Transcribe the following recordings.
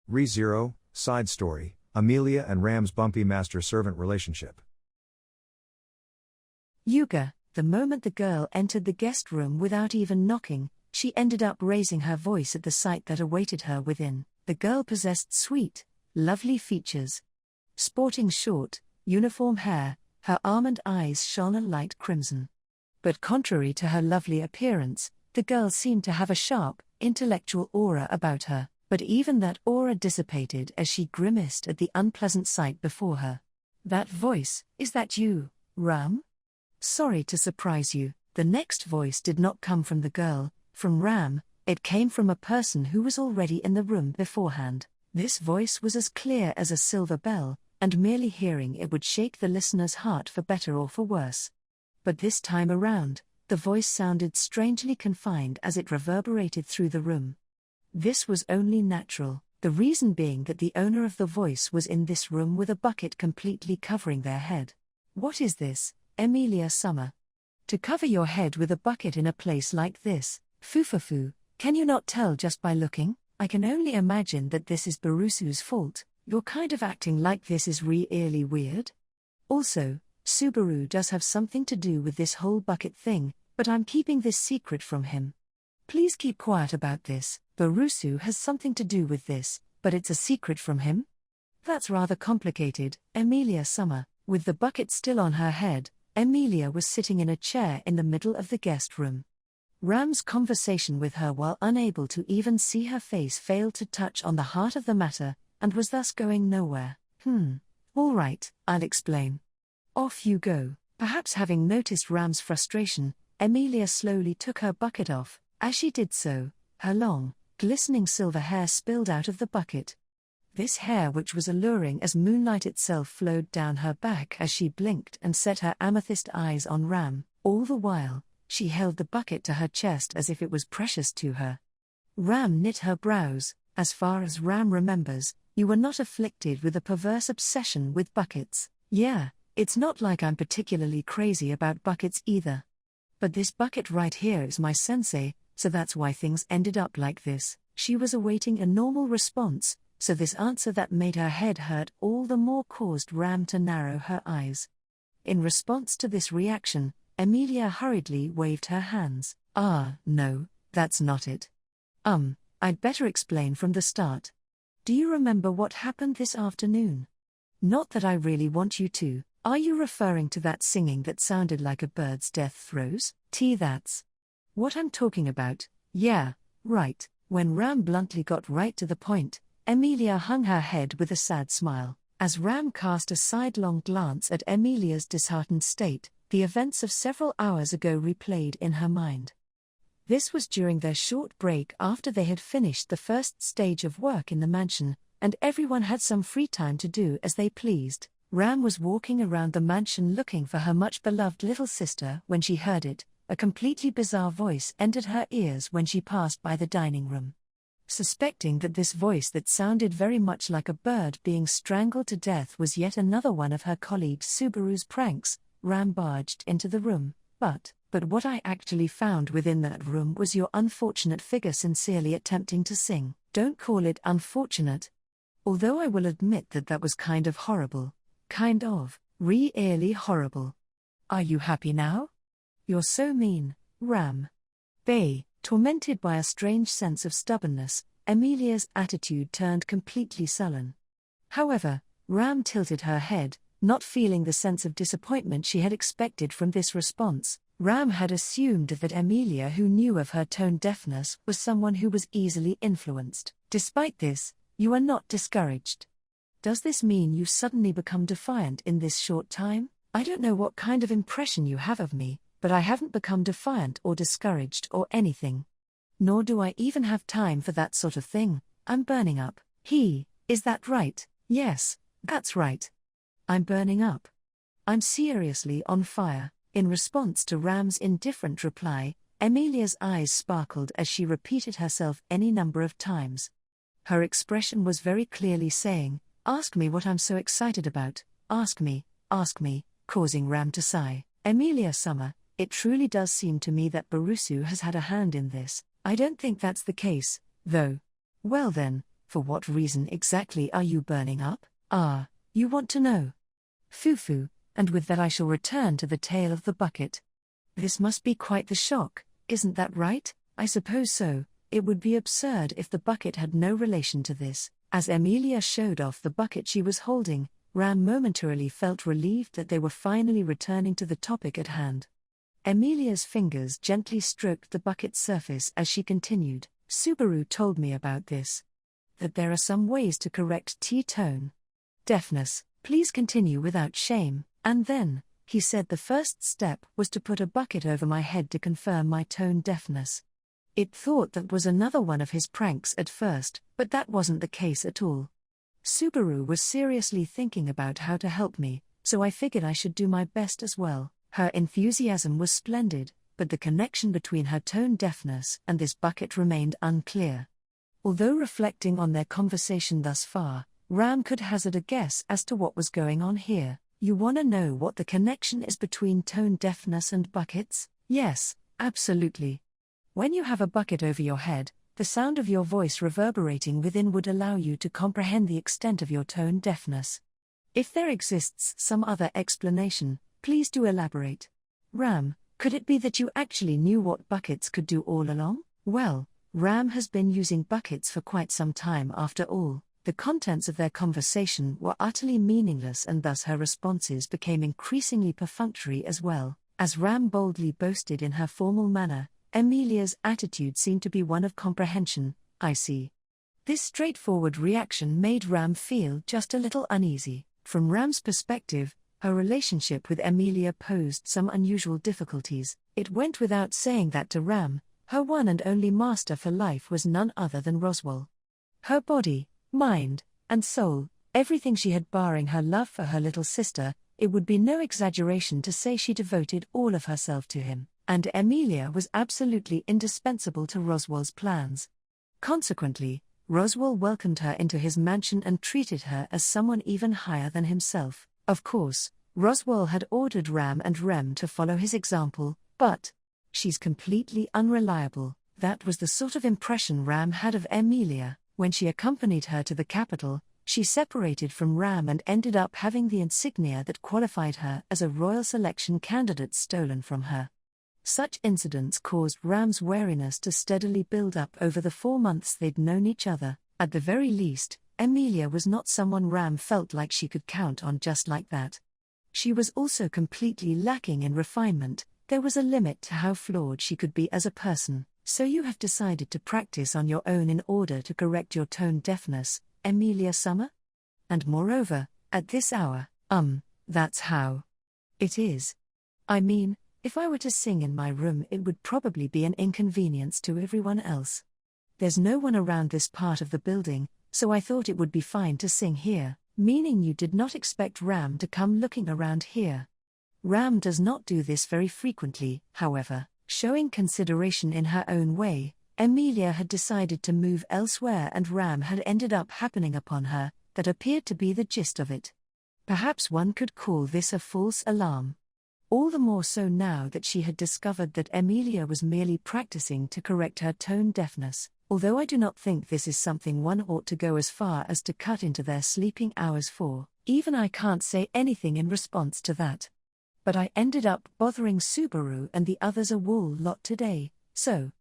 Re-Zero, Side Story, Emilia and Ram's bumpy master-servant relationship. Yuga, the moment the girl entered the guest room without even knocking, she ended up raising her voice at the sight that awaited her within. The girl possessed sweet, lovely features. Sporting short, uniform hair, her almond eyes shone a light crimson. But contrary to her lovely appearance, the girl seemed to have a sharp, intellectual aura about her, but even that aura dissipated as she grimaced at the unpleasant sight before her. That voice, is that you, Ram? Sorry to surprise you, the next voice did not come from the girl, from Ram, it came from a person who was already in the room beforehand. This voice was as clear as a silver bell, and merely hearing it would shake the listener's heart for better or for worse. But this time around, the voice sounded strangely confined as it reverberated through the room. This was only natural, the reason being that the owner of the voice was in this room with a bucket completely covering their head. What is this, Emilia Summer? To cover your head with a bucket in a place like this, foo-fa-foo, can you not tell just by looking? I can only imagine that this is Barusu's fault. Your kind of acting like this is really weird. Also, Subaru does have something to do with this whole bucket thing, but I'm keeping this secret from him. Please keep quiet about this. Barusu has something to do with this, but it's a secret from him? That's rather complicated, Emilia Summer. With the bucket still on her head, Emilia was sitting in a chair in the middle of the guest room. Ram's conversation with her while unable to even see her face failed to touch on the heart of the matter, and was thus going nowhere. All right, I'll explain. Off you go. Perhaps having noticed Ram's frustration, Emilia slowly took her bucket off. As she did so, her long, glistening silver hair spilled out of the bucket. This hair, which was alluring as moonlight itself, flowed down her back as she blinked and set her amethyst eyes on Ram. All the while, she held the bucket to her chest as if it was precious to her. Ram knit her brows. As far as Ram remembers, you were not afflicted with a perverse obsession with buckets. Yeah, it's not like I'm particularly crazy about buckets either. But this bucket right here is my sensei, so that's why things ended up like this. She was awaiting a normal response, so this answer that made her head hurt all the more caused Ram to narrow her eyes. In response to this reaction, Emilia hurriedly waved her hands. No, that's not it. I'd better explain from the start. Do you remember what happened this afternoon? Not that I really want you to. Are you referring to that singing that sounded like a bird's death throes? That's what I'm talking about. Yeah, right. When Ram bluntly got right to the point, Emilia hung her head with a sad smile. As Ram cast a sidelong glance at Emilia's disheartened state, the events of several hours ago replayed in her mind. This was during their short break after they had finished the first stage of work in the mansion, and everyone had some free time to do as they pleased. Ram was walking around the mansion looking for her much-beloved little sister when she heard it. A completely bizarre voice entered her ears when she passed by the dining room. Suspecting that this voice that sounded very much like a bird being strangled to death was yet another one of her colleague Subaru's pranks, Ram barged into the room. But what I actually found within that room was your unfortunate figure sincerely attempting to sing. Don't call it unfortunate. Although I will admit that was kind of horrible. Kind of, really horrible. Are you happy now? You're so mean, Ram. Tormented by a strange sense of stubbornness, Emilia's attitude turned completely sullen. However, Ram tilted her head, not feeling the sense of disappointment she had expected from this response. Ram had assumed that Emilia, who knew of her tone deafness, was someone who was easily influenced. Despite this, you are not discouraged. Does this mean you suddenly become defiant in this short time? I don't know what kind of impression you have of me, but I haven't become defiant or discouraged or anything. Nor do I even have time for that sort of thing. I'm burning up. Is that right? Yes, that's right. I'm burning up. I'm seriously on fire. In response to Ram's indifferent reply, Emilia's eyes sparkled as she repeated herself any number of times. Her expression was very clearly saying, "Ask me what I'm so excited about, ask me," causing Ram to sigh. Emilia Summer, it truly does seem to me that Barusu has had a hand in this. I don't think that's the case, though. Well then, For what reason exactly are you burning up? Ah, you want to know. Foo-foo, and with that I shall return to the tale of the bucket. This must be quite the shock, isn't that right? I suppose so. It would be absurd if the bucket had no relation to this. As Emilia showed off the bucket she was holding, Ram momentarily felt relieved that they were finally returning to the topic at hand. Emilia's fingers gently stroked the bucket's surface as she continued. Subaru told me about this. That there are some ways to correct T-tone deafness. Please continue without shame. And then, he said the first step was to put a bucket over my head to confirm my tone deafness. It thought that was another one of his pranks at first, but that wasn't the case at all. Subaru was seriously thinking about how to help me, so I figured I should do my best as well. Her enthusiasm was splendid, but the connection between her tone deafness and this bucket remained unclear. Although reflecting on their conversation thus far, Ram could hazard a guess as to what was going on here. You wanna know what the connection is between tone deafness and buckets? Yes, absolutely. When you have a bucket over your head, the sound of your voice reverberating within would allow you to comprehend the extent of your tone deafness. If there exists some other explanation, please do elaborate. Ram, could it be that you actually knew what buckets could do all along? Well, Ram has been using buckets for quite some time after all. The contents of their conversation were utterly meaningless and thus her responses became increasingly perfunctory as well. As Ram boldly boasted in her formal manner, Emilia's attitude seemed to be one of comprehension. I see. This straightforward reaction made Ram feel just a little uneasy. From Ram's perspective, her relationship with Emilia posed some unusual difficulties. It went without saying that to Ram, her one and only master for life was none other than Roswell. Her body, mind, and soul, everything she had barring her love for her little sister, it would be no exaggeration to say she devoted all of herself to him. And Emilia was absolutely indispensable to Roswell's plans. Consequently, Roswell welcomed her into his mansion and treated her as someone even higher than himself. Of course, Roswell had ordered Ram and Rem to follow his example, but she's completely unreliable. That was the sort of impression Ram had of Emilia. When she accompanied her to the capital, she separated from Ram and ended up having the insignia that qualified her as a royal selection candidate stolen from her. Such incidents caused Ram's wariness to steadily build up over the 4 months they'd known each other. At the very least, Emilia was not someone Ram felt like she could count on just like that. She was also completely lacking in refinement. There was a limit to how flawed she could be as a person. So you have decided to practice on your own in order to correct your tone deafness, Emilia Summer? And moreover, at this hour, that's how it is. I mean, if I were to sing in my room, it would probably be an inconvenience to everyone else. There's no one around this part of the building, so I thought it would be fine to sing here, meaning you did not expect Ram to come looking around here. Ram does not do this very frequently, however. Showing consideration in her own way, Emilia had decided to move elsewhere and Ram had ended up happening upon her. That appeared to be the gist of it. Perhaps one could call this a false alarm. All the more so now that she had discovered that Emilia was merely practicing to correct her tone deafness, although I do not think this is something one ought to go as far as to cut into their sleeping hours for. Even I can't say anything in response to that. But I ended up bothering Subaru and the others a whole lot today, so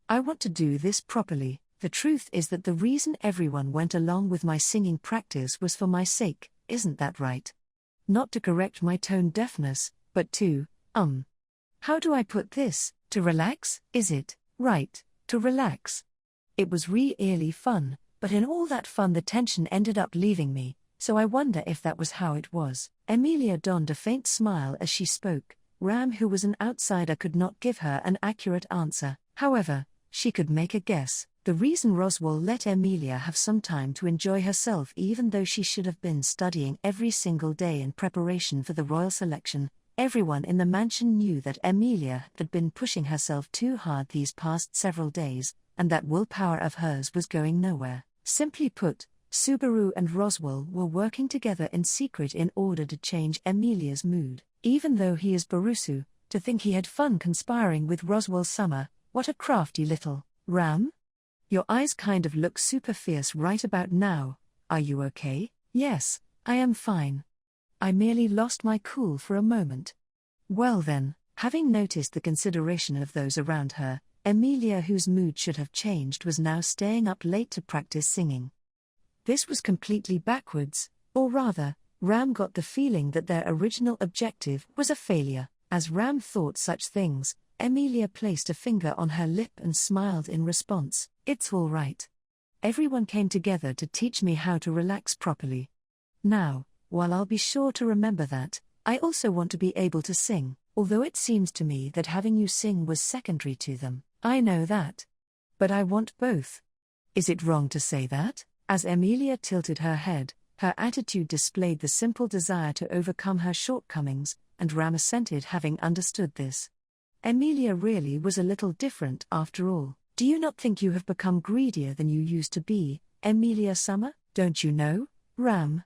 I want to do this properly. The truth is that the reason everyone went along with my singing practice was for my sake, isn't that right? Not to correct my tone deafness, but to, how do I put this, to relax, is it? Right, to relax. It was really fun, but in all that fun the tension ended up leaving me, so I wonder if that was how it was. Emilia donned a faint smile as she spoke. Ram, who was an outsider, could not give her an accurate answer. However, she could make a guess. The reason Roswell let Emilia have some time to enjoy herself, even though she should have been studying every single day in preparation for the royal selection. Everyone in the mansion knew that Emilia had been pushing herself too hard these past several days, and that willpower of hers was going nowhere. Simply put, Subaru and Roswell were working together in secret in order to change Emilia's mood. Even though he is Barusu, to think he had fun conspiring with Roswell Summer, what a crafty little Ram? Your eyes kind of look super fierce right about now. Are you okay? Yes, I am fine. I merely lost my cool for a moment. Well then, having noticed the consideration of those around her, Emilia, whose mood should have changed, was now staying up late to practice singing. This was completely backwards, or rather, Ram got the feeling that their original objective was a failure. As Ram thought such things, Emilia placed a finger on her lip and smiled in response. It's all right. Everyone came together to teach me how to relax properly. Now, while I'll be sure to remember that, I also want to be able to sing, although it seems to me that having you sing was secondary to them. I know that. But I want both. Is it wrong to say that? As Emilia tilted her head, her attitude displayed the simple desire to overcome her shortcomings, and Ram assented, having understood this. Emilia really was a little different after all. Do you not think you have become greedier than you used to be, Emilia-sama? Don't you know, Ram,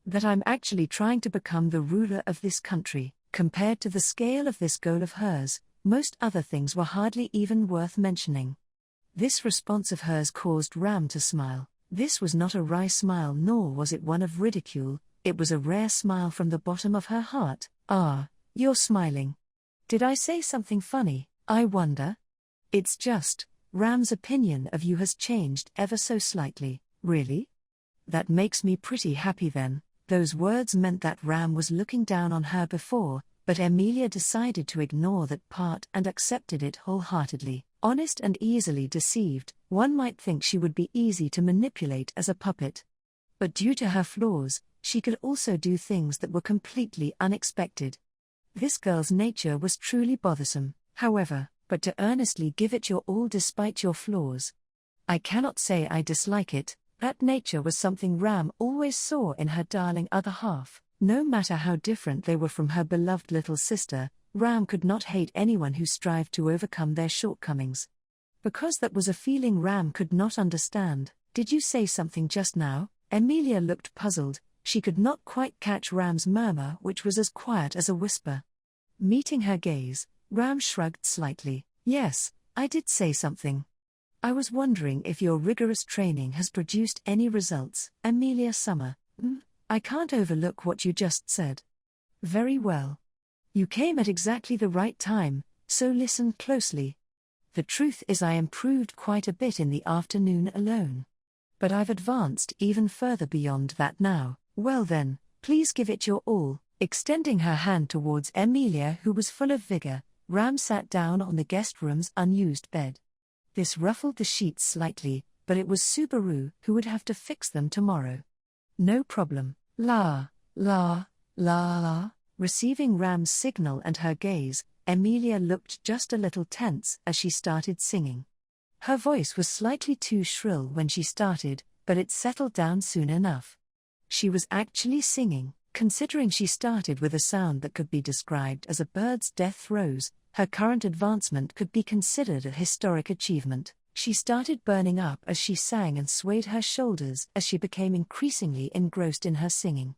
that I'm actually trying to become the ruler of this country? Compared to the scale of this goal of hers, most other things were hardly even worth mentioning. This response of hers caused Ram to smile. This was not a wry smile, nor was it one of ridicule, it was a rare smile from the bottom of her heart. Ah, you're smiling. Did I say something funny, I wonder? It's just, Ram's opinion of you has changed ever so slightly. Really? That makes me pretty happy then. Those words meant that Ram was looking down on her before, but Emilia decided to ignore that part and accepted it wholeheartedly. Honest and easily deceived, one might think she would be easy to manipulate as a puppet. But due to her flaws, she could also do things that were completely unexpected. This girl's nature was truly bothersome, however, but to earnestly give it your all despite your flaws. I cannot say I dislike it. That nature was something Ram always saw in her darling other half. No matter how different they were from her beloved little sister, Ram could not hate anyone who strived to overcome their shortcomings. Because that was a feeling Ram could not understand. Did you say something just now? Emilia looked puzzled. She could not quite catch Ram's murmur, which was as quiet as a whisper. Meeting her gaze, Ram shrugged slightly. Yes, I did say something. I was wondering if your rigorous training has produced any results, Emilia-sama. I can't overlook what you just said. Very well. You came at exactly the right time, so listen closely. The truth is I improved quite a bit in the afternoon alone. But I've advanced even further beyond that now. Well then, please give it your all. Extending her hand towards Emilia, who was full of vigor, Ram sat down on the guest room's unused bed. This ruffled the sheets slightly, but it was Subaru who would have to fix them tomorrow. No problem. La, la, la, la. Receiving Ram's signal and her gaze, Emilia looked just a little tense as she started singing. Her voice was slightly too shrill when she started, but it settled down soon enough. She was actually singing. Considering she started with a sound that could be described as a bird's death throes, her current advancement could be considered a historic achievement. She started burning up as she sang and swayed her shoulders as she became increasingly engrossed in her singing.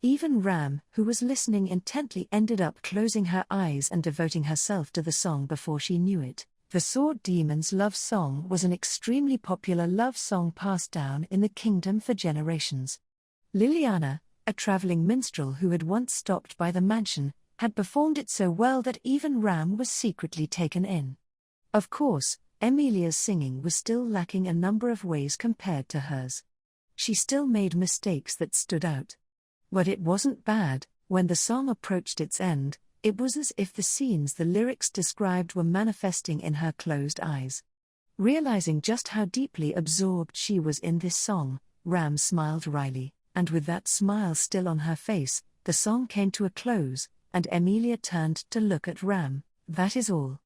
Even Ram, who was listening intently, ended up closing her eyes and devoting herself to the song before she knew it. The Sword Demon's love song was an extremely popular love song passed down in the kingdom for generations. Liliana, a traveling minstrel who had once stopped by the mansion, had performed it so well that even Ram was secretly taken in. Of course, Emilia's singing was still lacking a number of ways compared to hers. She still made mistakes that stood out. But it wasn't bad. When the song approached its end, it was as if the scenes the lyrics described were manifesting in her closed eyes. Realizing just how deeply absorbed she was in this song, Ram smiled wryly, and with that smile still on her face, the song came to a close, and Emilia turned to look at Ram. That is all.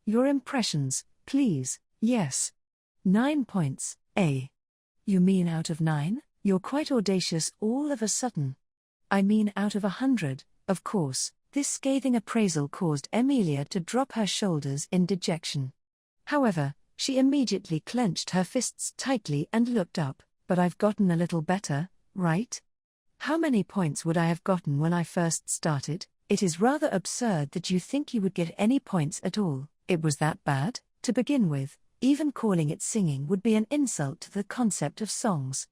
Your impressions, please. Yes. 9 points. You mean out of 9? You're quite audacious all of a sudden. I mean out of 100, of course. This scathing appraisal caused Emilia to drop her shoulders in dejection. However, she immediately clenched her fists tightly and looked up. But I've gotten a little better, right? How many points would I have gotten when I first started? It is rather absurd that you think you would get any points at all. It was that bad? To begin with, Even calling it singing would be an insult to the concept of songs.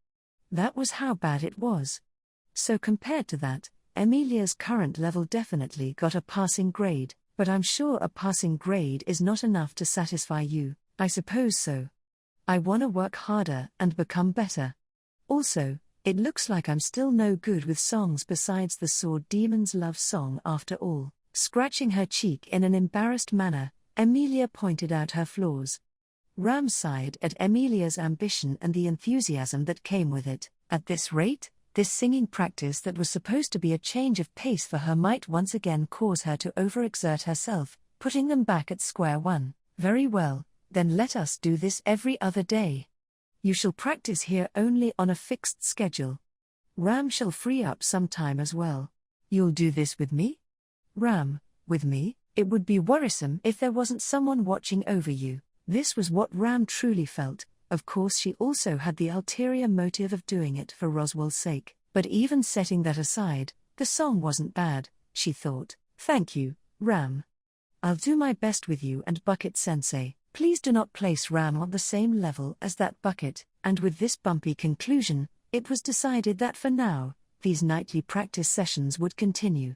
That was how bad it was. So compared to that, Emilia's current level definitely got a passing grade, but I'm sure a passing grade is not enough to satisfy you. I suppose so. I wanna work harder and become better. Also, it looks like I'm still no good with songs besides the Sword Demon's love song after all. Scratching her cheek in an embarrassed manner, Emilia pointed out her flaws. Ram sighed at Emilia's ambition and the enthusiasm that came with it. At this rate, this singing practice that was supposed to be a change of pace for her might once again cause her to overexert herself, putting them back at square one. Very well, then let us do this every other day. You shall practice here only on a fixed schedule. Ram shall free up some time as well. You'll do this with me? Ram, with me? It would be worrisome if there wasn't someone watching over you. This was what Ram truly felt. Of course she also had the ulterior motive of doing it for Roswell's sake, but even setting that aside, the song wasn't bad, she thought. Thank you, Ram. I'll do my best with you and Bucket-sensei. Please do not place Ram on the same level as that Bucket. And with this bumpy conclusion, it was decided that for now, these nightly practice sessions would continue.